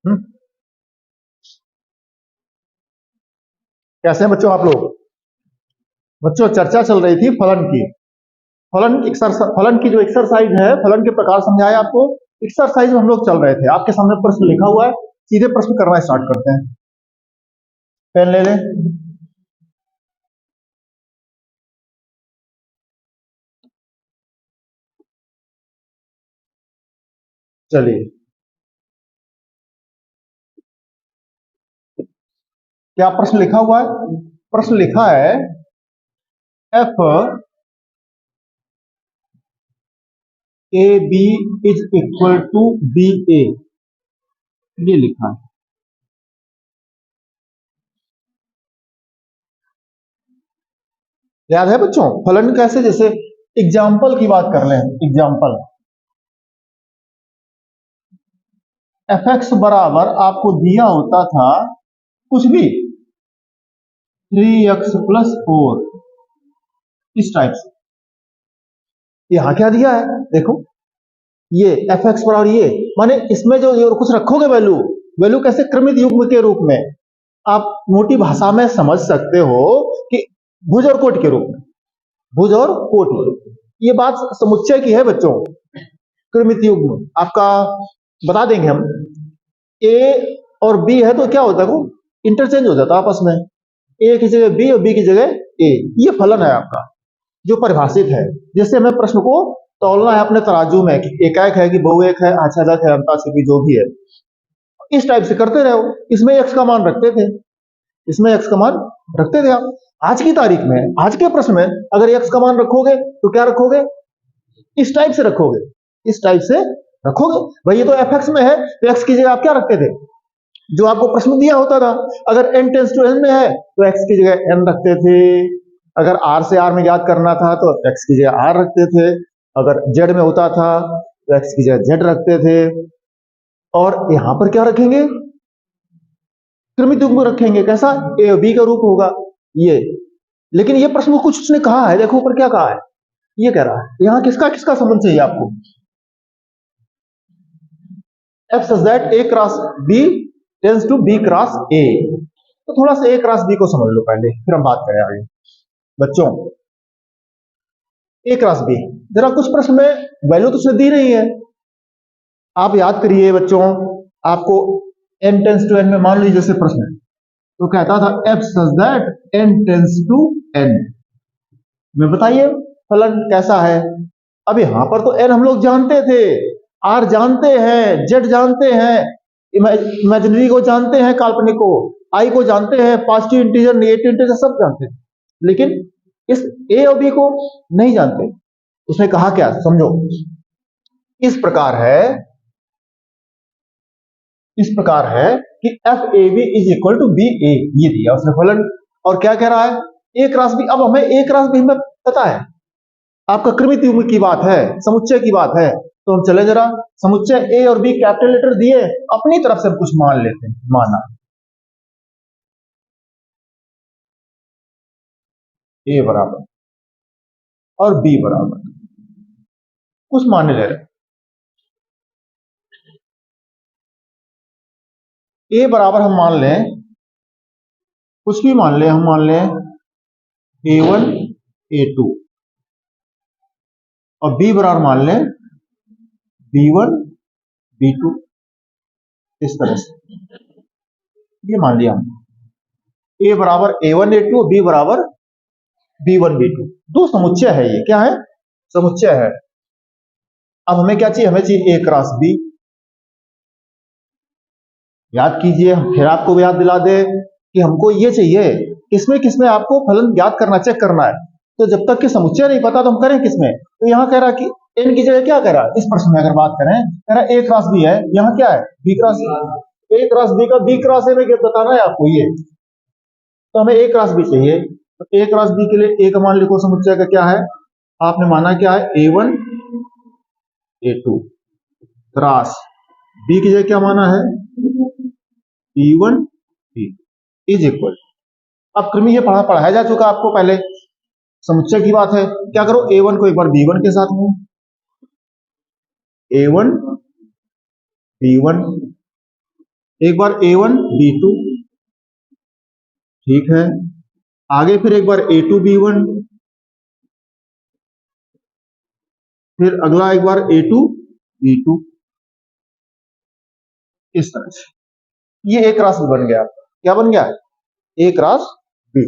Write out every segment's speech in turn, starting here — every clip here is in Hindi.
हम्म, कैसे हैं बच्चों आप लोग? बच्चों चर्चा चल रही थी फलन की। फलन की जो एक्सरसाइज है, फलन के प्रकार समझाए आपको। एक्सरसाइज में हम लोग चल रहे थे, आपके सामने प्रश्न लिखा हुआ है, सीधे प्रश्न करना स्टार्ट करते हैं। पेन ले लें। चलिए, क्या प्रश्न लिखा हुआ है? प्रश्न लिखा है F A B is equal to B A, ये लिखा है। याद है बच्चों? फलन कैसे, जैसे एग्जाम्पल की बात कर लें। एग्जाम्पल एफ एक्स बराबर आपको दिया होता था कुछ भी 3x+4, इस टाइप से। यहां क्या दिया है देखो, ये एफ एक्स बराबर ये, माने इसमें जो कुछ रखोगे वैल्यू, वैल्यू कैसे? क्रमित युग्म के रूप में। आप मोटी भाषा में समझ सकते हो कि भुज और कोट के रूप में, भुज और कोट। ये बात समुच्चय की है बच्चों। क्रमित युग्म आपका बता देंगे हम। ए और बी है तो क्या होता है, वो इंटरचेंज हो जाता है आपस में। ए की जगह बी और बी की जगह ए, ये फलन है आपका जो परिभाषित है। जैसे हमें प्रश्न को तौलना है अपने तराजू में कि एकाएक है कि बहुएक है, आच्छादक है, अंताक्षरी, जो भी है, इस टाइप से करते रहो। इसमें एक्स का मान रखते थे, इसमें एक्स का मान रखते थे आप। आज की तारीख में, आज के प्रश्न में अगर एक्स का मान रखोगे तो क्या रखोगे? इस टाइप से रखोगे, इस टाइप से रखोगे। भाई ये तो एफ एक्स में है, तो एक्स की जगह आप क्या रखते थे? जो आपको प्रश्न दिया होता था। अगर n टेंस टू n में है तो x की जगह n रखते थे। अगर r से r में याद करना था तो x की जगह r रखते थे। अगर z में होता था तो x की जगह z रखते थे। और यहां पर क्या रखेंगे? क्रमित युग्म रखेंगे। कैसा? a और b का रूप होगा ये। लेकिन ये प्रश्न में कुछ उसने कहा है, देखो ऊपर क्या कहा है। ये कह रहा है यहां किसका किसका संबंध चाहिए आपको? f such that a cross b tends to b cross a। तो थोड़ा सा a क्रॉस b को समझ लो पहले, फिर हम बात करें आगे। बच्चों a क्रॉस b, जरा कुछ प्रश्न में वैल्यू तो उसने दी नहीं है, आप याद करिए बच्चों। आपको n टेंस टू n में मान लीजिए जैसे प्रश्न है, तो कहता था f such that n tends to n में बताइए फलन कैसा है। अब यहां पर तो n हम लोग जानते थे, r जानते हैं, z जानते हैं, इमेजिनरी को जानते हैं, काल्पनिक को, i को जानते हैं, पॉजिटिव इंटीजर, नेगेटिव इंटीजर सब जानते हैं, लेकिन इस a और b को नहीं जानते। उसने कहा क्या, समझो। इस प्रकार है, इस प्रकार है कि F A B is equal to B A, ये दिया उसने फलन। और क्या कह रहा है? A cross B. अब हमें ए क्रॉस बी में पता है, आपका क्रमित युग्म की बात है, समुच्चय की बात है, तो हम चले जरा समुच्चय ए और बी कैपिटल लेटर दिए, अपनी तरफ से हम कुछ मान लेते हैं। माना ए बराबर और बी बराबर, कुछ मान ले रहे। ए बराबर हम मान लें, कुछ भी मान लें, हम मान लें A1 A2, और बी बराबर मान लें B1 B2, इस तरह से ये मान लिया हमने। ए बराबर A1 A2, बी बराबर B1 B2, दो समुच्चय है। ये क्या है? समुच्चय है। अब हमें क्या चाहिए? हमें चाहिए ए क्रॉस बी। याद कीजिए, फिर आपको भी याद दिला दे कि हमको ये चाहिए, किसमें किसमें आपको फलन याद करना, चेक करना है। तो जब तक कि समुच्चय नहीं पता तो हम करें किसमें? तो यहाँ कह रहा कि n की जगह क्या कह रहा है? इस प्रश्न में अगर बात करें, कह रहा ए क्रॉस बी है, यहाँ क्या है? B cross A cross B का बी क्रॉस ए में बताना है आपको ये। तो हमें ए क्रॉस बी चाहिए, तो ए क्रॉस बी के लिए ए का मान लिखो, समुच्चय का क्या है? आपने माना क्या है? A1 A2 क्रॉस बी की जगह क्या माना है? B1 B2 is equal. अब क्रम ये पढ़ाया जा चुका आपको पहले, समुच्चय की बात है। क्या करो? A1 को एक बार B1 के साथ में, A1 B1 एक बार A1 B2, ठीक है, आगे फिर एक बार A2 B1, फिर अगला एक बार A2 B2, इस तरह से ये A क्रॉस B बन गया। क्या बन गया? A cross B।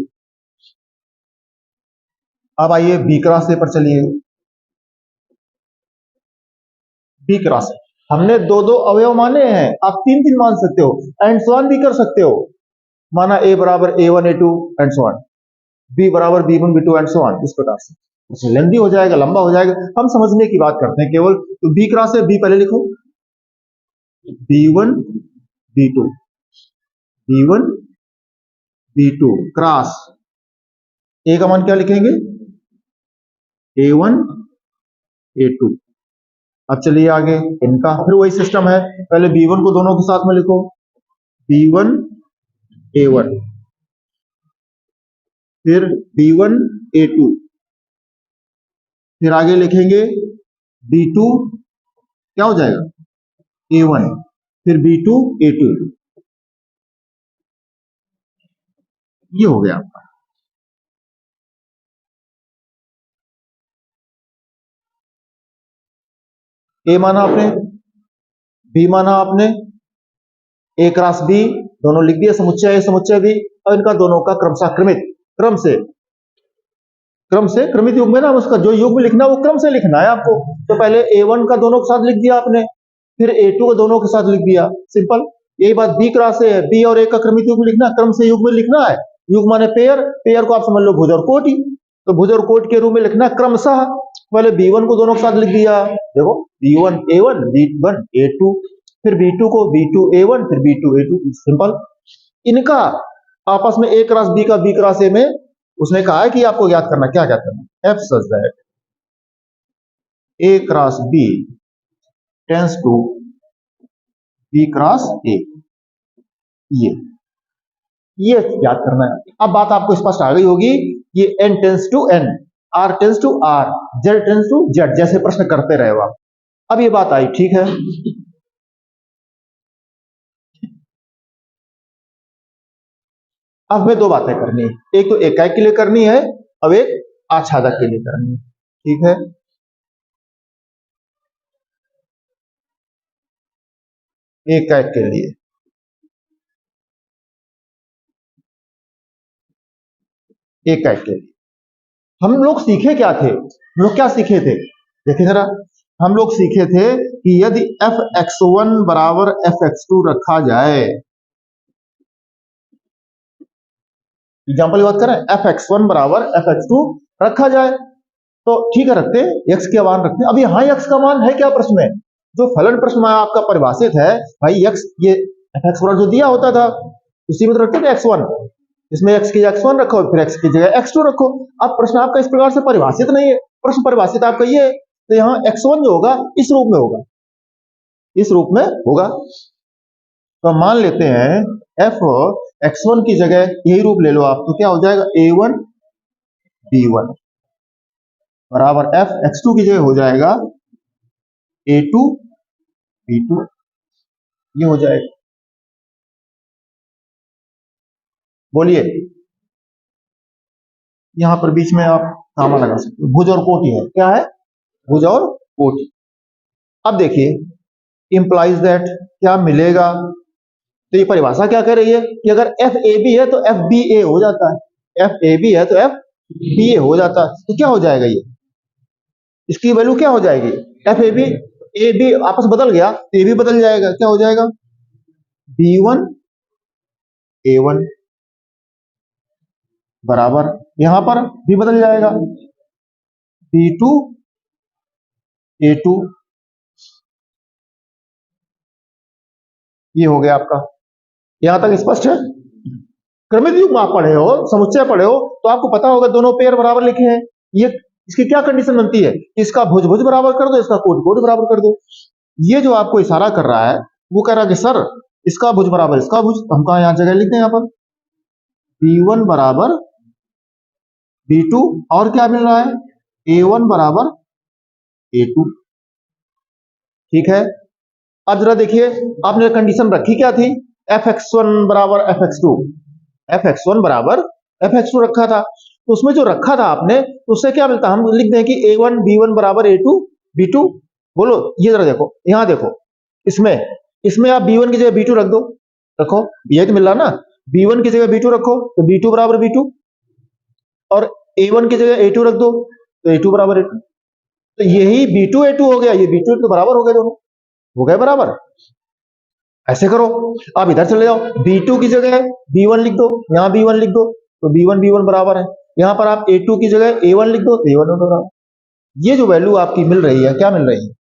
अब आइए B क्रॉस A पर चलिए। B क्रॉस A, हमने दो दो अवयव माने हैं, आप तीन तीन मान सकते हो, एंड सो ऑन भी कर सकते हो। माना A बराबर A1 A2 and so on, B बराबर B1 B2 and so on, इस प्रकार से लेंदी हो जाएगा, लंबा हो जाएगा। हम समझने की बात करते हैं केवल। तो B क्रॉस A, B पहले लिखो, B1 B2, B1 B2 cross A का मान क्या लिखेंगे? A1 A2। अब चलिए आगे इनका फिर वही सिस्टम है, पहले B1 को दोनों के साथ में लिखो, B1 A1, फिर B1 A2, फिर आगे लिखेंगे B2, क्या हो जाएगा? A1, फिर B2 A2, ये हो गया आपका। A माना आपने, B माना आपने, A क्रॉस B दोनों लिख दिया, समुच्चय A समुच्चय B, और इनका दोनों का क्रमशः क्रम से क्रमित युग्म है ना, उसका जो युग्म लिखना वो क्रम से लिखना है आपको। तो पहले A1 का दोनों के साथ लिख दिया आपने, फिर A2 का दोनों के साथ लिख दिया, सिंपल। यही बात B क्रॉस A है, B और A का क्रमित युग्म लिखना, क्रम से युग्म लिखना है। युग्म माने पेयर, पेयर को आप समझ लो भुज और कोटि, तो भुज और कोटि के रूप में लिखना क्रमशः। पहले B1 को दोनों के साथ लिख दिया, देखो B1 A1 B1 A2, फिर B2 को B2 A1 फिर B2 A2, सिंपल। इनका आपस में A क्रॉस B का B क्रॉस A में उसने कहा है कि आपको याद करना, क्या याद करना? F such that A cross B tends to B cross A, ये याद करना है। अब बात आपको स्पष्ट आ गई होगी, ये N tends to N, R tends to R, Z tends to Z, जैसे प्रश्न करते रहे आप। अब ये बात आई, ठीक है। अब हमें दो बातें करनी है, एक तो एकाएक के लिए करनी है, अब एक आच्छादक के लिए करनी है, ठीक है। एकाएक के लिए, एकाएक के लिए हम लोग सीखे क्या थे? हम लोग क्या सीखे थे? देखिए जरा, हम लोग सीखे थे कि यदि f(x1) बराबर f(x2) रखा जाए, एग्जाम्पल की बात करें, f(x1) बराबर f(x2) रखा जाए, तो ठीक है, रखते x का मान रखते। अब यहाँ x का मान है क्या प्रश्न में? जो फलन प्रश्न में आपका परिभाषित है भाई, x ये f(x) जो दिया होता था उसी में तो रखते थे x1, इसमें x की जगह x1 रखो, फिर x की जगह x2 रखो। अब प्रश्न आपका इस प्रकार से परिभाषित नहीं है, प्रश्न परिभाषित आपका ये है, तो यहाँ x1 जो होगा इस रूप में होगा, इस रूप में होगा। तो मान लेते हैं f(x1) की जगह यही रूप ले लो आप, तो क्या हो जाएगा? A1 B1 बराबर f(x2) की जगह हो जाएगा A2 B2, ये हो जाएगा। बोलिए, यहां पर बीच में आप कामा लगा सकते हो, भुज और कोटि है, क्या है? भुज और कोटि। अब देखिए, इंप्लाइज दैट, क्या मिलेगा? तो ये परिभाषा क्या कह रही है कि अगर एफ ए बी है तो एफ बी ए हो जाता है, एफ ए बी है तो एफ बी ए हो जाता है। तो क्या हो जाएगा? ये इसकी वैल्यू क्या हो जाएगी? एफ ए बी आपस में बदल गया, ए भी बदल जाएगा, क्या हो जाएगा? B1 A1 बराबर, यहां पर भी बदल जाएगा, B2 A2, ये हो गया आपका। यहां तक स्पष्ट है? क्रमित युग्म आप पढ़े हो, समुच्चय पढ़े हो, तो आपको पता होगा दोनों पेयर बराबर लिखे हैं। ये इसकी क्या कंडीशन बनती है? इसका भुज भुज बराबर कर दो, इसका कोटि कोटि बराबर कर दो। ये जो आपको इशारा कर रहा है वो कह रहा है कि सर इसका भुज बराबर इसका भुज, हम कहा यहां जगह लिख दें, यहां पर B1 बराबर B2, और क्या मिल रहा है? A1 बराबर A2, ठीक है। अब जरा देखिए, आपने कंडीशन रखी क्या थी? एफ एक्स वन बराबर f x two, F x one बराबर एफ एक्स टू रखा था, तो उसमें जो रखा था आपने तो उससे क्या मिलता, हम लिख दें कि ए वन बी वन बराबर ए टू बी टू। बोलो ये जरा देखो, यहां देखो, इसमें इसमें आप बी वन की जगह बी टू रख दो, रखो, ये तो मिल रहा ना, बी वन की जगह बी टू रखो तो बी टू बराबर बी टू, और ए वन की जगह ए टू रख दो तो ए टू बराबर ए टू, तो यही बी टू ए टू हो गया, ये बी टू ए टू बराबर हो गए, दोनों हो गए बराबर। ऐसे करो, अब इधर चले जाओ, बी टू की जगह बी वन लिख दो, यहाँ बी वन लिख दो तो बी वन बराबर है, यहाँ पर आप ए टू की जगह ए वन लिख दो तो ए वन बराबर। ये जो वैल्यू आपकी मिल रही है, क्या मिल रही है,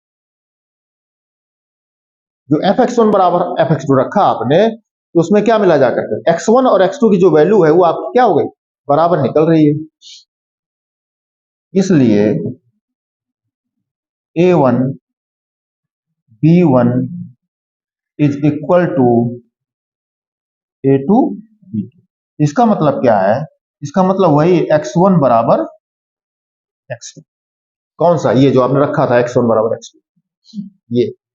जो एफ एक्स वन बराबर एफ एक्स टू रखा आपने, तो उसमें क्या मिला जाकर एक्स वन और एक्स टू की जो वैल्यू है वो आपकी क्या हो गई, बराबर निकल रही है। इसलिए A one B one is equal to A two B two. इसका मतलब क्या है, इसका मतलब वही एक्स वन बराबर एक्स टू, कौन सा, ये जो आपने रखा था एक्स वन बराबर एक्स टू,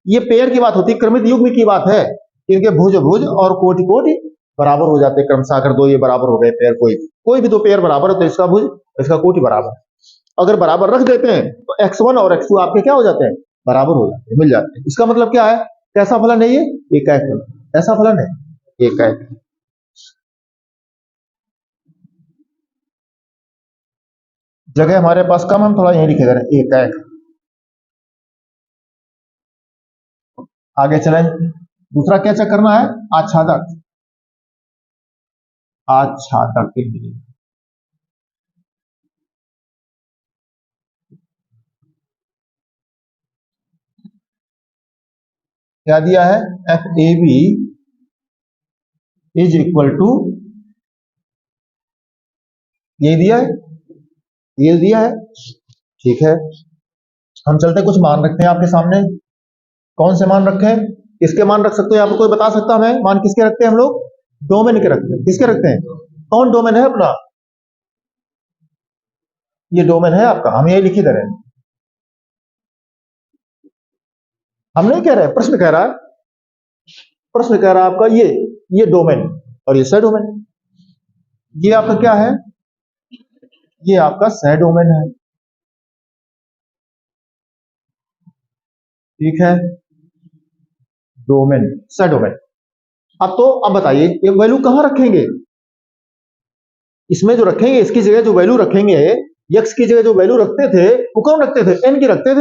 ये पेयर की बात होती है, क्रमित युग्म की बात है, इनके भुज भुज और कोटि कोटि बराबर हो जाते हैं क्रमशः, अगर दो ये बराबर हो गए पेयर, कोई भी दो पेयर बराबर है तो इसका भुज इसका कोटि बराबर है, अगर बराबर रख देते हैं तो एक्स वन और एक्स टू आपके क्या हो जाते हैं, बराबर हो जाते हैं, मिल जाते हैं। इसका मतलब क्या है, कैसा फलन है ये, एकाएक फलन, ऐसा फलन है एकाएक। जगह हमारे पास कम, हम थोड़ा यही लिखे जा रहे हैं एकाएक। आगे चलें, दूसरा क्या चेक करना है, आच्छादक, आच्छादक के लिए क्या दिया है, F A B is equal to, ये दिया है, ये दिया है, ठीक है। हम चलते कुछ मान रखते हैं आपके सामने, कौन से मान रखे हैं, किसके मान रख सकते हो, यहाँ पर कोई बता सकता हमें, मान किसके रखते हैं हम लोग, डोमेन के रखते हैं, किसके रखते हैं, कौन डोमेन है अपना, ये डोमेन है आपका, हम यही लिख ही दे रहे हैं, हम नहीं कह रहे, प्रश्न कह रहा है, प्रश्न कह रहा है आपका ये डोमेन और ये सह डोमेन, ये आपका क्या है, ये आपका सह डोमेन है, ठीक है, डोमेन सह डोमेन। अब बताइए ये वैल्यू कहां रखेंगे, इसमें जो रखेंगे, इसकी जगह जो वैल्यू रखेंगे, यक्स की जगह जो वैल्यू रखते थे वो कौन रखते थे, एन की रखते थे,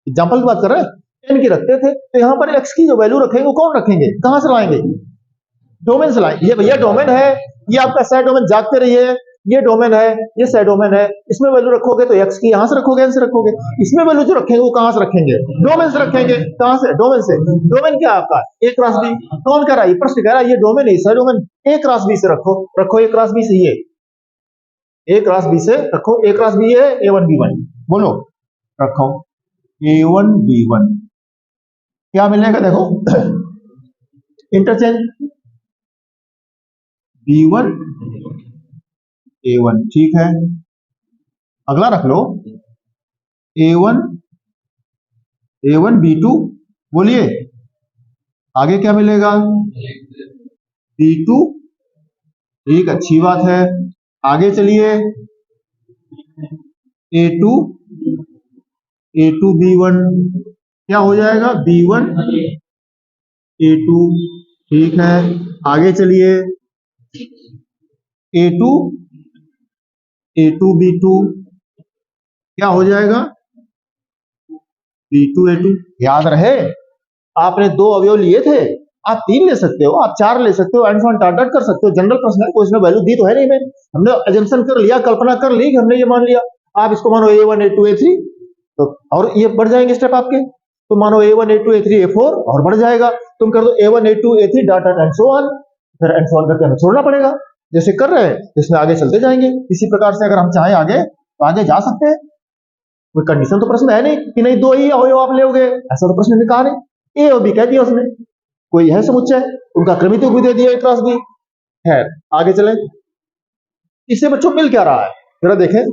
एग्जाम्पल की बात कर रहे हैं, एन की रखते थे, तो यहां पर एक्स की जो वैल्यू रखेंगे वो कौन रखेंगे, कहां से लाएंगे, डोमेन से लाएंगे। ये भैया डोमेन है, ये आपका सह डोमेन, जागते रहिए, ये डोमेन है, ये सह डोमेन है, इसमें वैल्यू रखोगे तो एक्स की यहां से रखोगे, एन से रखोगे, इसमें वैल्यू जो रखेंगे वो कहां से रखेंगे, डोमेन से रखेंगे, कहां से, डोमेन से। डोमेन क्या आपका ए क्रॉस बी, कौन कह रहा है, प्रश्न कह रहा है ये डोमेन है, सह डोमेन, ए क्रॉस बी से रखो, रखो ए क्रॉस बी से, ये ए क्रॉस बी से रखो, ए क्रॉस बी है ए वन बी वन, बोलो रखो ए वन बी वन, क्या मिलेगा देखो, इंटरचेंज बी वन ए वन, ठीक है, अगला रख लो ए वन बी टू, बोलिए आगे क्या मिलेगा, बी टू, ठीक, अच्छी बात है, आगे चलिए ए टू बी वन, क्या हो जाएगा, बी वन ए टू, ठीक है, आगे चलिए ए टू बी टू, क्या हो जाएगा, बी टू ए टू। याद रहे आपने दो अवयव लिए थे, आप तीन ले सकते हो, आप चार ले सकते हो, and so on dot dot कर सकते हो, जनरल प्रश्न है, कोई इसमें वैल्यू दी तो है नहीं, मैं हमने एजम्पशन कर लिया, कल्पना कर ली कि हमने ये मान लिया, आप इसको मानो A one A two A three, तो और ये बढ़ जाएंगे स्टेप आपके, तो मानो A one A two A three A four, और बढ़ जाएगा, तुम कर दो A one A two A three dot dot and so on, फिर एंड सो ऑन करके हमें छोड़ना पड़ेगा, जैसे कर रहे हैं इसमें आगे चलते जाएंगे, इसी प्रकार से अगर हम चाहें आगे तो आगे जा सकते हैं, कोई कंडीशन तो प्रश्न है नहीं कि नहीं दो ही अवयव आप लोगे, ऐसा तो प्रश्न ने कहा नहीं, ए और बी कह दिया उसने, कोई है समुच्चय, उनका क्रमित भी दे दिया ए क्रॉस बी है। आगे चले, इससे बच्चों मिल क्या रहा है, जरा देखें,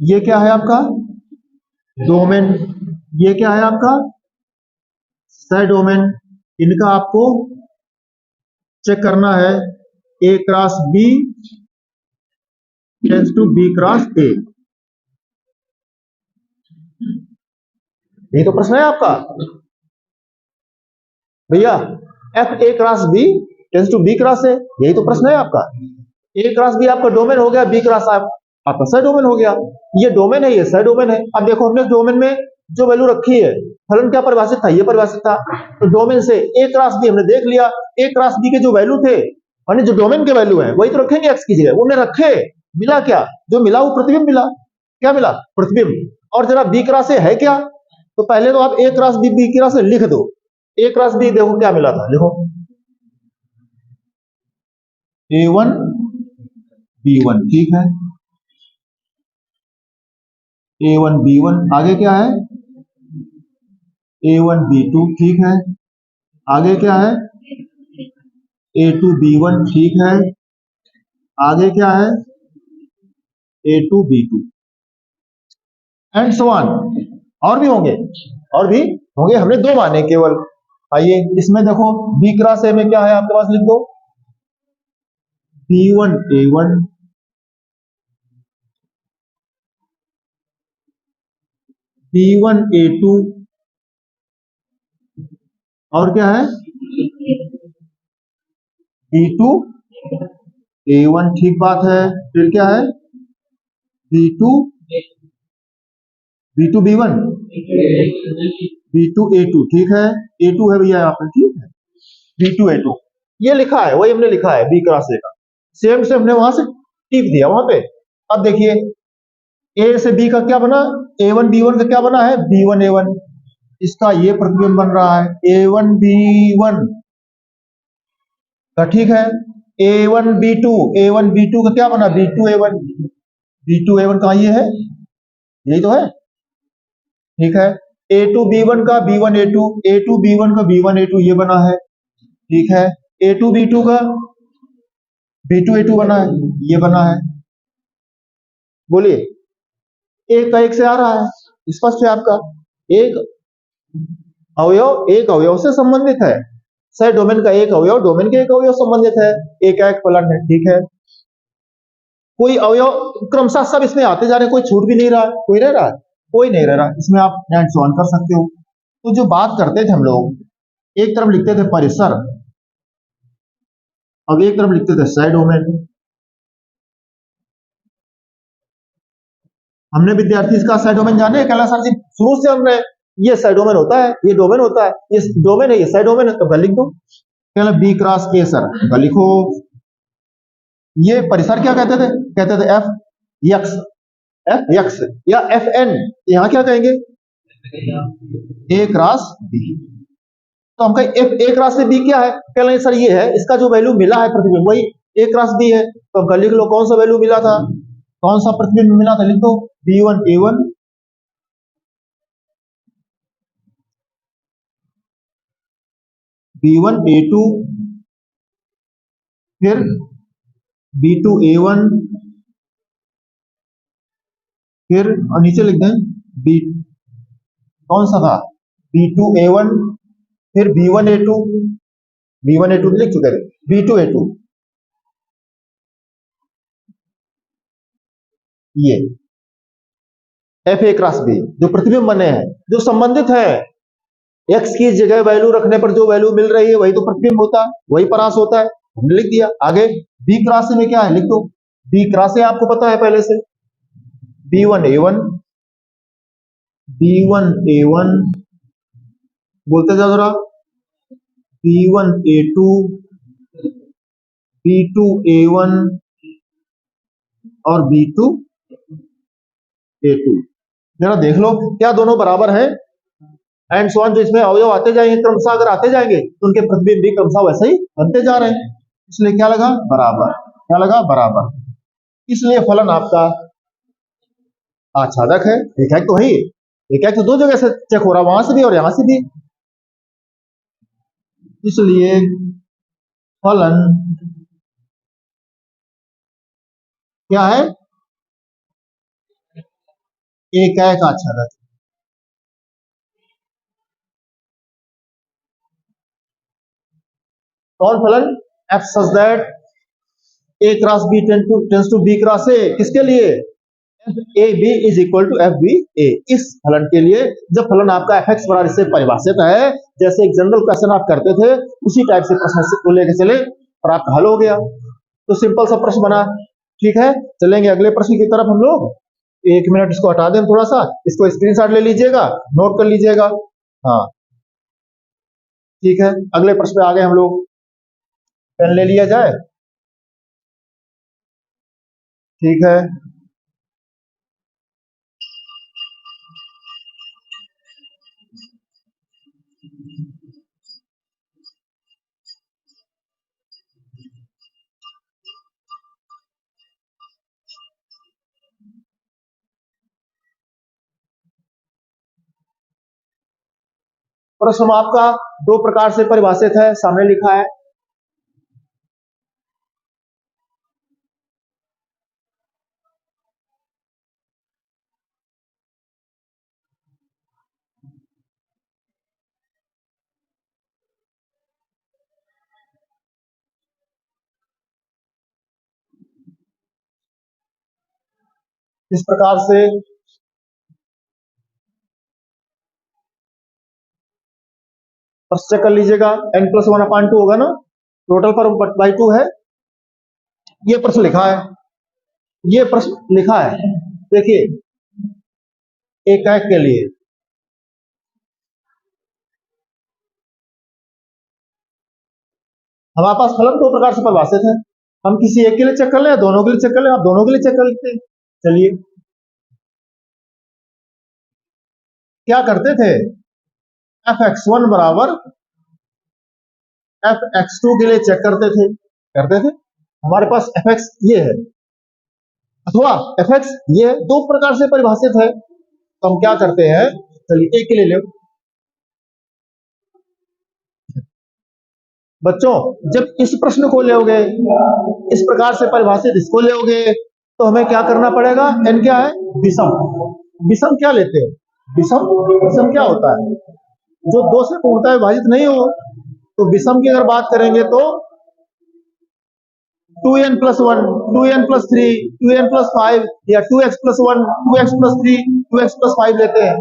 ये क्या है आपका डोमेन, ये क्या है आपका सब डोमेन। इनका आपको चेक करना है, A cross B tends to B cross A. यही तो प्रश्न है आपका भैया, F A cross B tends to B cross A, यही तो प्रश्न है आपका। ए क्रॉस बी आपका डोमेन हो गया, बी क्रॉस आपका सब डोमेन हो गया। ये डोमेन है, ये सब डोमेन है। अब देखो हमने डोमेन में जो वैल्यू रखी है, फलन क्या परिभाषित था, ये परिभाषित था। तो डोमेन से ए क्रॉस बी हमने देख लिया, ए क्रॉस बी के जो वैल्यू थे यानी जो डोमेन के वैल्यू है वही तो रखेंगे एक्स की जगह, उन्हें रखे, मिला क्या, जो मिला वो प्रतिबिंब मिला। क्या मिला, प्रतिबिंब। और जरा बी क्रॉस ए है क्या, तो पहले तो आप A cross B B cross A लिख दो। ए क्रॉस बी देखो क्या मिला था, लिखो A1 B1, ठीक है। A1 B1, आगे क्या है A1 B2, ठीक है। आगे क्या है A2 B1, ठीक है। आगे क्या है A2 B2 and so on. और भी होंगे, और भी होंगे, हमने दो माने केवल। आइए इसमें देखो बी क्रॉस ए में क्या है आपके पास, लिख दो B1 A1 B1 A2 और क्या है B2 A1, ठीक बात है। फिर क्या है B2 B2 B1 B2 A2, ठीक है। A2 है भैया यहाँ पे, ठीक है। B2 A2 ये लिखा है, वही हमने लिखा है बी क्रॉस ए का, सेम से हमने वहां से टिक दिया वहां पे। अब देखिए ए से बी का क्या बना, A1 B1 का क्या बना है B1 A1, इसका ये प्रतिबिंब बन रहा है A1 B1 का, ठीक है। A1 B2 का क्या बना B2 A1 का, ये है, यही तो है, ठीक है। A2 B1 का B1 A2 B1 का B1 A2 ये बना है, ठीक है। A2 B2 का B2 A2 बना है, ये बना है। बोलिए एक का एक से आ रहा है, स्पष्ट है आपका। एक एक अवयव से संबंधित है, सह डोमेन का एक अवयव डोमेन के एक अवयव संबंधित है, एक एक फलन है, ठीक है। कोई अवयव क्रमशः सब इसमें आते जा रहे हैं, कोई छूट भी नहीं रहा है, कोई रह रहा है, कोई नहीं रह रहा, इसमें आप एंड सो ऑन कर सकते हो। तो जो बात करते थे हम लोग, एक तरफ लिखते थे परिसर, अब एक तरफ लिखते थे सह डोमेन। हमने विद्यार्थी इसका सह डोमेन जाने कैला सर जी, शुरू से हमने ये सह डोमेन होता है, ये डोमेन होता है, ये डोमेन है, ये सह डोमेन है, तो लिख दो कहला बी क्रॉस ए सर, लिखो। ये परिसर क्या कहते थे, कहते थे एफ एक्स या एफ एन, यहाँ क्या कहेंगे ए क्रॉस बी। तो हम कहें एफ ए क्रॉस बी क्या है, कह रहे सर ये है, इसका जो वैल्यू मिला है प्रतिबिंब वही ए क्रॉस बी है। तो हम लिख लो कौन सा वैल्यू मिला था, कौन सा प्रतिबिंब मिला था, लिख दो B1 A1 B1 A2 फिर B2 A1 फिर और नीचे लिख दें बी, कौन सा था B2 A1 फिर B1 A2 लिख चुके थे, B2 A2 ये एफ ए क्रॉस बी जो प्रतिबिंब बने हैं, जो संबंधित है, एक्स की जगह वैल्यू रखने पर जो वैल्यू मिल रही है वही तो प्रतिबिंब होता है, वही परास होता है, हमने लिख दिया। आगे बी क्रॉस में क्या है, लिख दो बी क्रॉस आपको पता है पहले से B1 A1 B1 A1 बोलते जाओ जरा B1 A2 B2 A1 और B2 A2, जरा देख लो क्या दोनों बराबर है एंड सो ऑन। जो इसमें अवयव आते जाएंगे क्रमशः, अगर आते जाएंगे तो उनके प्रतिबिंब भी क्रमशः वैसे ही बनते जा रहे हैं, इसलिए क्या लगा बराबर, क्या लगा बराबर। इसलिए फलन आपका आच्छादक है, एक तो है, एक तो दो जगह से चेक हो रहा, वहां से भी और यहां से भी, इसलिए फलन क्या है एक है का अच्छा रहता कौन फलन F such that A cross B tends to B cross A, किसके लिए A B is equal to F B A, इस फलन के लिए जब फलन आपका एफ एक्स बराबर इससे परिभाषित है, जैसे एक जनरल क्वेश्चन आप करते थे उसी टाइप से प्रश्न को लेकर चले और आपका हल हो गया, तो सिंपल सा प्रश्न बना। ठीक है, चलेंगे अगले प्रश्न की तरफ हम लोग। एक मिनट इसको हटा दें थोड़ा सा, इसको स्क्रीनशॉट ले लीजिएगा, नोट कर लीजिएगा। हाँ ठीक है, अगले प्रश्न पे आ गए हम लोग, पेन ले लिया जाए। ठीक है, प्रश्न आपका दो प्रकार से परिभाषित है, सामने लिखा है। इस प्रकार से प्रश्न चेक कर लीजिएगा, n plus one upon two होगा ना, टोटल पर बाई टू है। ये प्रश्न लिखा है, ये प्रश्न लिखा है, देखिए एक के लिए हमारे पास फलन दो प्रकार से परिभाषित है, हम किसी एक के लिए चेक कर लें, दोनों के लिए चेक कर लें, आप दोनों के लिए चेक कर लेते हैं। चलिए क्या करते थे, एफ एक्स वन बराबर एफ एक्स टू के लिए चेक करते थे, हमारे पास एफ एक्स ये है अथवा एफ एक्स ये है, दो प्रकार से परिभाषित है, तो हम क्या करते हैं, चलिए एक के लिए ले बच्चों, जब इस प्रश्न को लोगे इस प्रकार से परिभाषित इसको लोगे तो हमें क्या करना पड़ेगा, एन क्या है विषम, विषम क्या लेते हैं, विषम विषम क्या होता है, जो दो से पूर्णतः विभाजित नहीं हो, तो विषम की अगर बात करेंगे तो 2n plus one, 2n plus three, 2n plus five, या 2x plus one, 2x plus three, 2x plus five लेते हैं।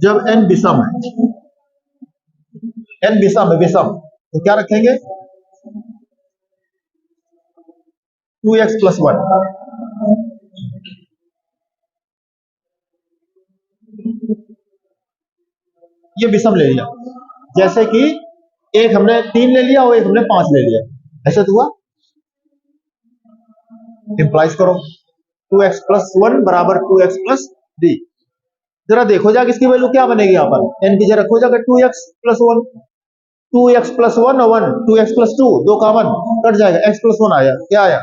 जब n विषम है, n विषम है, विषम तो क्या रखेंगे 2x प्लस वन, ये विषम ले लिया, जैसे कि एक हमने 3 ले लिया और एक हमने 5 ले लिया, ऐसा तो हुआ, इंप्लाइज करो 2x प्लस वन बराबर 2x प्लस थ्री, जरा देखो जाके इसकी वैल्यू क्या बनेगी, यहाँ पर n की जगह रखो जाकर 2x plus one, 2x plus one और 1, 2x प्लस टू, दो कॉमन कट जाएगा, x प्लस वन आया, क्या आया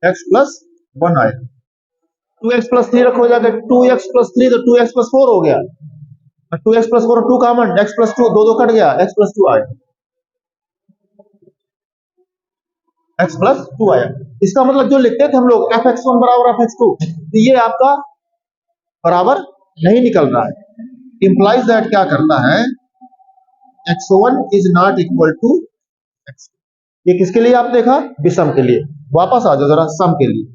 x प्लस वन आया, 2x प्लस थ्री रखो जाकर 2x प्लस थ्री, तो 2x प्लस फोर हो गया, 2x plus four two common, x plus two, दो दो कट गया, x प्लस टू आया, x प्लस टू आया। इसका मतलब जो लिखते थे हम लोग एफ एक्स वन बराबर एफ एक्स टू, ये आपका बराबर नहीं निकल रहा है, इंप्लाइज दैट क्या करता है, x1 is not equal to x, ये किसके लिए आप देखा, विषम के लिए। वापस आ जाओ जरा सम के लिए,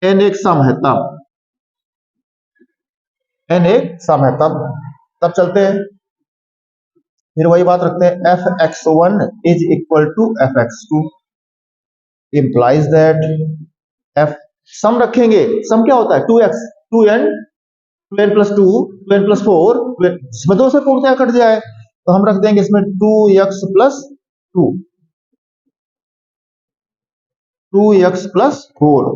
n एक सम है तब, n एक सम है तब चलते हैं, फिर वही बात रखते हैं, F x one is equal to F x two, implies that F some रखेंगे, सम क्या होता है 2x, 2n plus two, 2n plus four, इसमें दो से पूर्णतः कट जाए, तो हम रख देंगे इसमें 2x plus two, 2x plus four,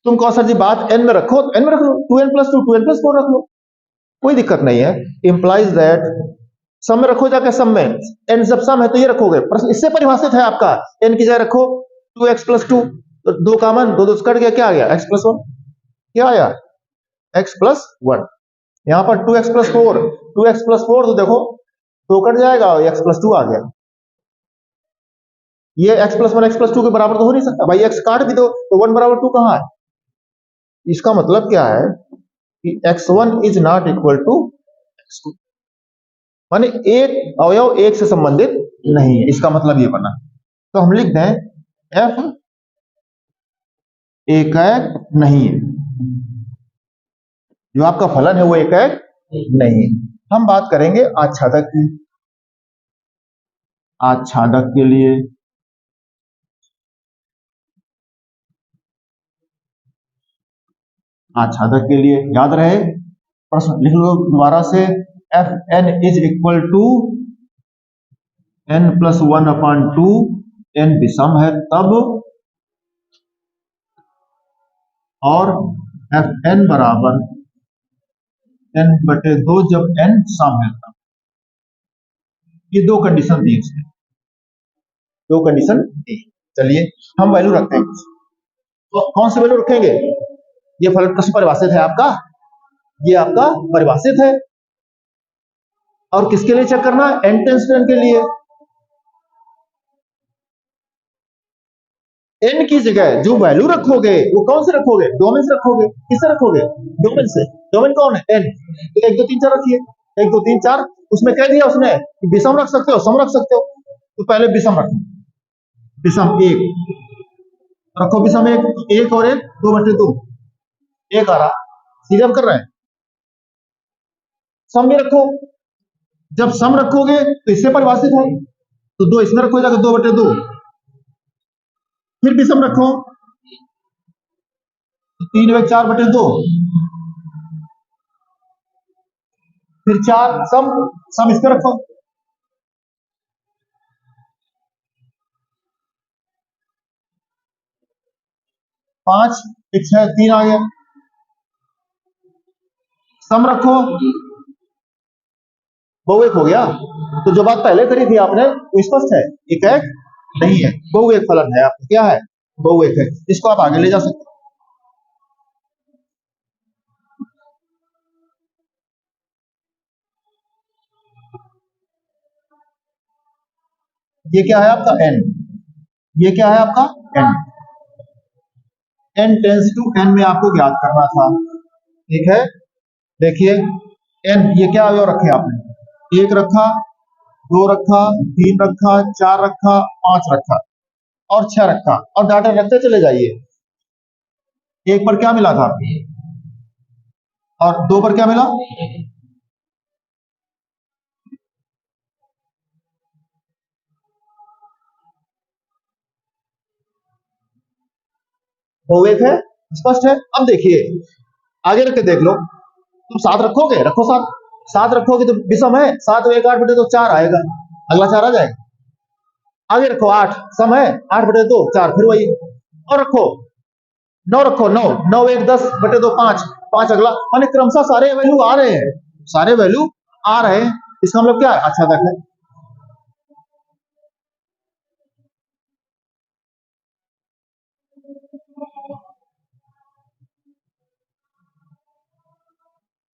तुम कहो सर जी बात n में रखो, n में रख लो, 2n plus two, 2n plus four रख लो, कोई दिक्कत नहीं है, इंप्लाइज दैट सम में रखो जाके, सम में n जब सम है तो ये रखोगे, प्रश्न इससे परिभाषित है आपका, n की जगह रखो 2x प्लस टू, तो दो कॉमन, दो दो कट गया, क्या आ गया x प्लस वन, क्या आया x प्लस वन, यहाँ पर 2x प्लस 4, 2x प्लस 4 तो देखो 2 कट जाएगा और x प्लस 2 आ गया। ये x प्लस 1 x प्लस 2 के बराबर तो हो नहीं सकता भाई, x काट भी दो तो 1 बराबर 2 कहाँ है? इसका मतलब क्या है कि x1 is not equal to x2, माने एक अवयव एक से संबंधित नहीं है, इसका मतलब ये बना। तो हम लिख दें f एकैक नहीं है, जो आपका फलन है वो एकैक नहीं है। हम बात करेंगे आच्छादक की। आच्छादक के लिए आच्छादक के लिए याद रहे, प्रश्न लिख लो दोबारा से, f n is equal to n plus 1/2, n विषम है तब, और एफ एन बराबर n/2 जब n सम है तब। ये दो कंडीशन दी उसने, दो कंडीशन दी। चलिए हम वैल्यू रखते हैं, तो कौन सी वैल्यू रखेंगे? ये फलन प्रश्न परिभाषित है आपका, ये आपका परिभाषित है, और किसके लिए चेक करना है? n टेंस टू n के लिए। n की जगह जो वैल्यू रखोगे वो कौन से रखोगे? डोमेन से रखोगे। किससे रखोगे? डोमेन से। डोमेन कौन है? n। तो 1 2 3 4 रखिए, 1 2 3 4। उसमें कह दिया उसने कि विषम रख सकते हो, सम रख सकते हो, तो पहले विषम रखो। विषम 1 रखो, विषम 1, 1 और 1 2/2, 1 आ रहा, सीधे हम कर रहे हैं। सम भी रखो, जब सम रखोगे तो इससे परिभाषित है, तो 2 इसमें रखो जाकर 2/2। फिर विषम रखो तो 3 4/2, फिर 4 सम, सम इसमें रखो, 5 6 3 आ गया, सम रखो, बहुएक हो गया। तो जो बात पहले करी थी आपने वो स्पष्ट है, एकैक नहीं है, बहुएक फलन है आपका, क्या है? बहुएक है। इसको आप आगे ले जा सकते हो। ये क्या है आपका? n। ये क्या है आपका? n। n tends to n में आपको ज्ञात करना था, ठीक है। देखिए n, ये क्या अवयव रखे आपने? 1 रखा, 2 रखा, 3 रखा, 4 रखा, 5 रखा और 6 रखा, और डाटा रखते चले जाइए। 1 पर क्या मिला था और 2 पर क्या मिला? बहुएक है, स्पष्ट है। अब देखिए आगे रख के देख लो, तुम 7 रखोगे, रखो 7, 7 रखोगे तो विषम है, 7 और 1 8/2 4 आएगा, अगला 4 आ जाएगा। आगे रखो 8, सम है, 8/2 4, फिर वही। और रखो 9, रखो 9, 9 1 10/2 5, 5 अगला, माने क्रमशः सारे वैल्यू आ रहे हैं, सारे वैल्यू आ रहे हैं। इसका मतलब क्या है? आच्छादक है।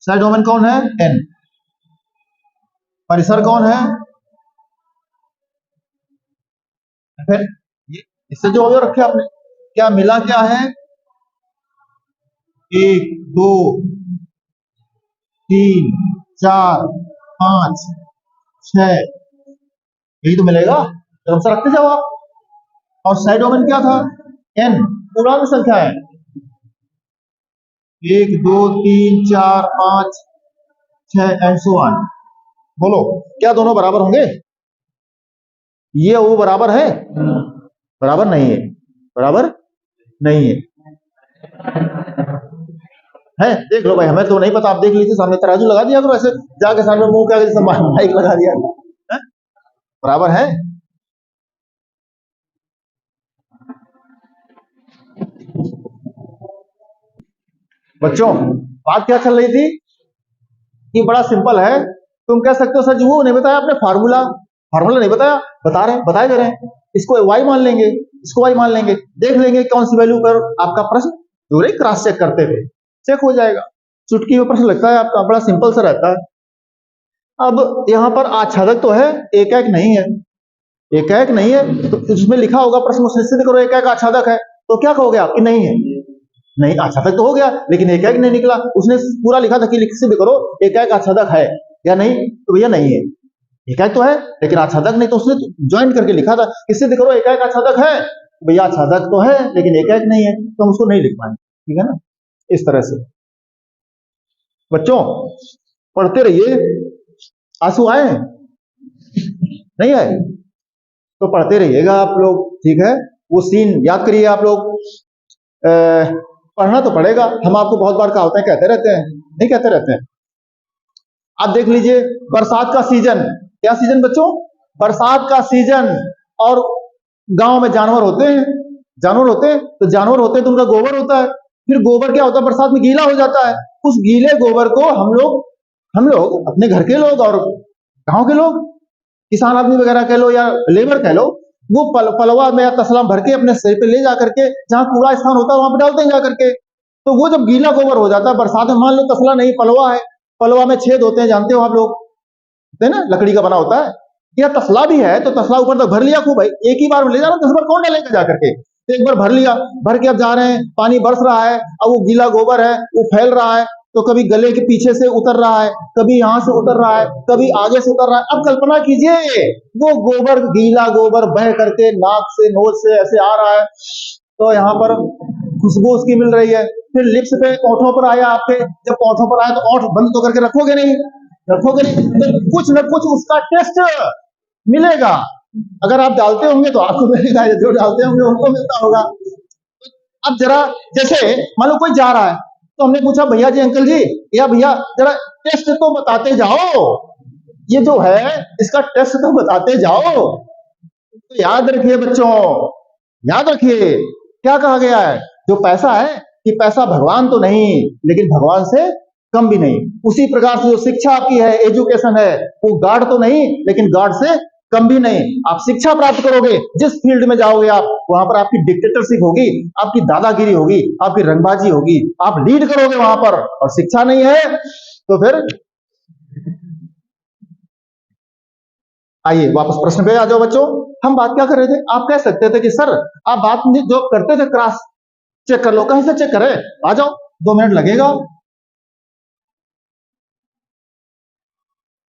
साइड डोमेन कौन है? n। परिसर कौन है? फिर ये इससे जो अवयव रखे आपने, क्या मिला? क्या है? 1 2 3 4 5 6, यही तो मिलेगा, क्रमशः रखते जाओ आप। और साइड डोमेन क्या था? n, पूर्णांक संख्या है, 1 2 3 4 5 6 एंड सो ऑन। बोलो क्या दोनों बराबर होंगे? ये वो बराबर है? बराबर नहीं है, बराबर नहीं है। है देख लो भाई, हमें तो नहीं पता, आप देख लीजिए, सामने तराजू लगा दिया करो, ऐसे जाके सामने मुंह के आगे जैसे माइक लगा दिया है? बराबर है। बच्चों बात क्या चल रही थी कि बड़ा सिंपल है, तुम कह सकते हो सर जी वो नहीं बताया आपने, फार्मूला, फार्मूला नहीं बताया, बता रहे हैं, बताए दे रहे हैं, इसको y मान लेंगे, इसको y मान लेंगे, देख लेंगे कौन सी वैल्यू पर आपका प्रश्न जो क्रॉस चेक करते थे चेक हो जाएगा। चुटकी में प्रश्न लगता है आपका, बड़ा सिंपल सा रहता है। अब यहाँ पर आच्छादक तो है, एकाएक नहीं है। एकाएक नहीं है तो इसमें लिखा होगा प्रश्न में सिद्ध करो एकाएक आच्छादक है, तो क्या कहोगे आप कि नहीं है? नहीं, आच्छादक तो हो गया लेकिन एकाएक नहीं निकला। उसने पूरा लिखा था कि सिद्ध करो एकाएक आच्छादक है या नहीं, तो भैया नहीं है। एकाएक तो है लेकिन आच्छादक नहीं, तो उसने ज्वाइन करके लिखा था कि सिद्ध करो एकाएक आच्छादक है। भैया आच्छादक तो है लेकिन एकाएक नहीं है, तो हम उसको नहीं लिख पाएंगे। ठीक है ना, इस तरह से। बच्चों पढ़ते रहिए। आंसू आए नहीं आए तो पढ़ते रहिएगा आप लोग, ठीक है। वो सीन याद करिए आप लोग। पढ़ना तो पड़ेगा, हम आपको बहुत बार कहा होता है, कहते रहते हैं, नहीं कहते रहते हैं। आप देख लीजिए बरसात का सीजन, क्या सीजन बच्चों? बरसात का सीजन। और गांव में जानवर होते हैं, जानवर होते हैं तो जानवर होते हैं तो उनका गोबर होता है। फिर गोबर क्या होता है, बरसात में गीला हो जाता है। उस गीले गोबर को हम लोग अपने घर के लोग और गांव के लोग, किसान आदमी वगैरह कह लो या लेबर कह लो, वो पलवा में या तसला भर के अपने सिर पे ले जा करके जहां कूड़ा स्थान होता है वहां पे डालते हैं जा करके। तो वो जब गीला गोबर हो जाता है बरसात में, मान लो तसला नहीं पलवा है, पलवा में छेद होते हैं, जानते हो आप लोग, है ना, लकड़ी का बना होता है। या तसला भी है तो तसला ऊपर तक भर लिया खूब भाई, एक ही बार में ले जाना, 10 बार कौन डालेगा जा करके? तो एक बार भर लिया, भर के अब जा रहे हैं, पानी बरस रहा है, अब वो गीला गोबर है वो फैल रहा है, तो कभी गले के पीछे से उतर रहा है, कभी यहां से उतर रहा है, कभी आगे से उतर रहा है। अब कल्पना कीजिए वो गोबर, गीला गोबर बह करके नाक से नोज से ऐसे आ रहा है, तो यहाँ पर खुशबू उसकी मिल रही है। फिर लिप्स पे ओंठों पर आया आपके, जब ओंठों पर आया तो ओंठ बंद तो करके रखोगे नहीं, रखोगे नहीं, तो कुछ न कुछ उसका टेस्ट मिलेगा। अगर आप डालते होंगे तो आपको मिलेगा, जो डालते होंगे उनको मिलता होगा। अब जरा जैसे मान लो कोई जा रहा है तो हमने पूछा भैया जी, अंकल जी, या भैया जरा टेस्ट तो बताते जाओ, ये जो है इसका टेस्ट तो बताते जाओ। तो याद रखिए बच्चों, याद रखिए क्या कहा गया है, जो पैसा है कि पैसा भगवान तो नहीं लेकिन भगवान से कम भी नहीं। उसी प्रकार से जो शिक्षा आपकी है, एजुकेशन है, वो गार्ड तो नहीं लेकिन गार्ड से कम भी नहीं। आप शिक्षा प्राप्त करोगे, जिस फील्ड में जाओगे आप, वहां पर आपकी डिक्टेटरशिप होगी, आपकी दादागिरी होगी, आपकी रंगबाजी होगी, आप लीड करोगे वहां पर। और शिक्षा नहीं है तो फिर आइए वापस प्रश्न पे आ जाओ बच्चों। हम बात क्या कर रहे थे, आप कह सकते थे कि सर आप बात जो करते थे क्रॉस चेक कर लो, कहीं से चेक करें, आ जाओ, 2 मिनट लगेगा।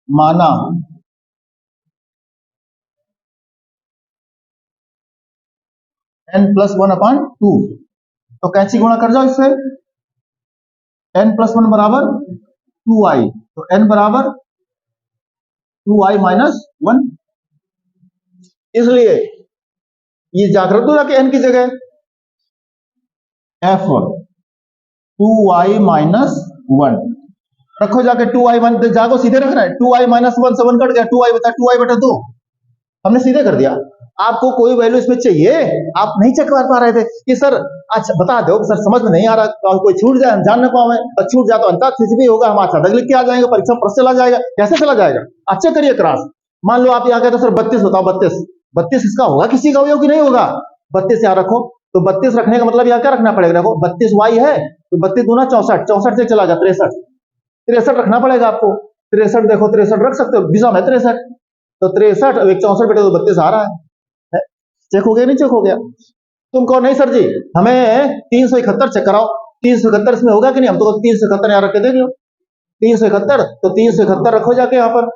माना n+1/2, तो कैंची गुणा कर जाओ इससे, n+1 बराबर 2i, तो n बराबर 2i-1। इसलिए ये जागृत हो जाके n की जगह f 2i-1 रखो, जाके 2i-1 जाको सीधे रखना है, 2i-1 से 1 कट गया, 2i बता 2i/2 हमने सीधे कर दिया। आपको कोई वैल्यू इसमें चाहिए, आप नहीं चेक कर पा रहे थे कि सर अच्छा बता दो सर, समझ में नहीं आ रहा, तो कोई छूट जाए हम जान ना पाए, और छूट जाए तो अंतः भी होगा, हम आच्छादक लिख के आ जाएंगे, परीक्षा प्रश्न चला जाएगा। कैसे चला जाएगा? अच्छा करिए क्रॉस। मान लो आप यहाँ कहते सर 32 बताओ, 32 इसका होगा किसी का अवयव कि नहीं होगा? 32 यहाँ रखो, तो 32 रखने का मतलब यहाँ क्या रखना पड़ेगा, देखो 32 वाई है तो 32 दूना 64, 64 से चला जाए 63, 63 रखना पड़ेगा आपको। 63 देखो, 63 रख सकते हो, दिशा में 63, तो 63 और 64 बेटे तो 32 आ रहा है। चेक हो गया नहीं चेक हो गया? तुम कहो नहीं सर जी हमें 371 चेक कराओ, 371 इसमें होगा कि नहीं? हम तो 371 यहाँ रख के देख लो, 371 तो 371 रखो जाके यहाँ पर,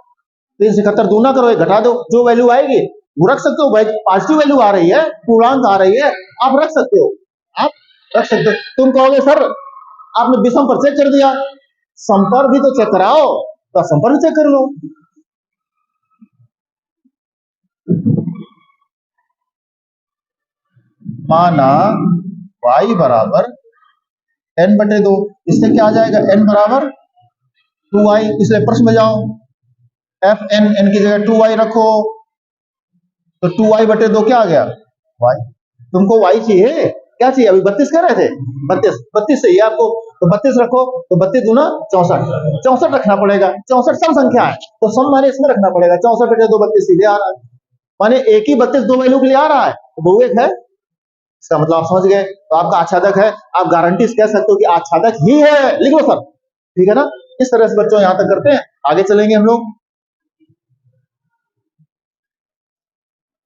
371 दूना करो, घटा दो, जो वैल्यू आएगी वो रख सकते हो। पॉजिटिव वैल्यू आ रही है, पूर्णांक आ रही है, आप रख सकते हो, आप रख सकते हो। तुम कहोगे सर आपने विषम पर चेक कर दिया, संपर्क भी तो चेक कराओ, तो संपर्क चेक कर लो। माना y बराबर n/2, इससे क्या आ जाएगा, n बराबर 2y, इसलिए प्रश्न में जाओ, f n की जगह 2y रखो, तो 2y/2 क्या आ गया, y। तुमको y चाहिए, क्या चाहिए, अभी 32 कह रहे थे, 32 चाहिए आपको, तो 32 रखो, तो 32 दूना 64, 64 रखना पड़ेगा, 64 सम संख्या है तो सम माने इसमें रखना पड़ेगा, 64/2 32 सीधे आ रहा है, माने एक ही 32 दो वैल्यू के लिए आ रहा है, तो बहुएक है, इसका मतलब आप समझ गए। तो आपका आच्छादक है, आप गारंटी कह सकते हो कि आच्छादक ही है, लिख लो सर, ठीक है ना। इस तरह से बच्चों यहाँ तक करते हैं, आगे चलेंगे हम लोग।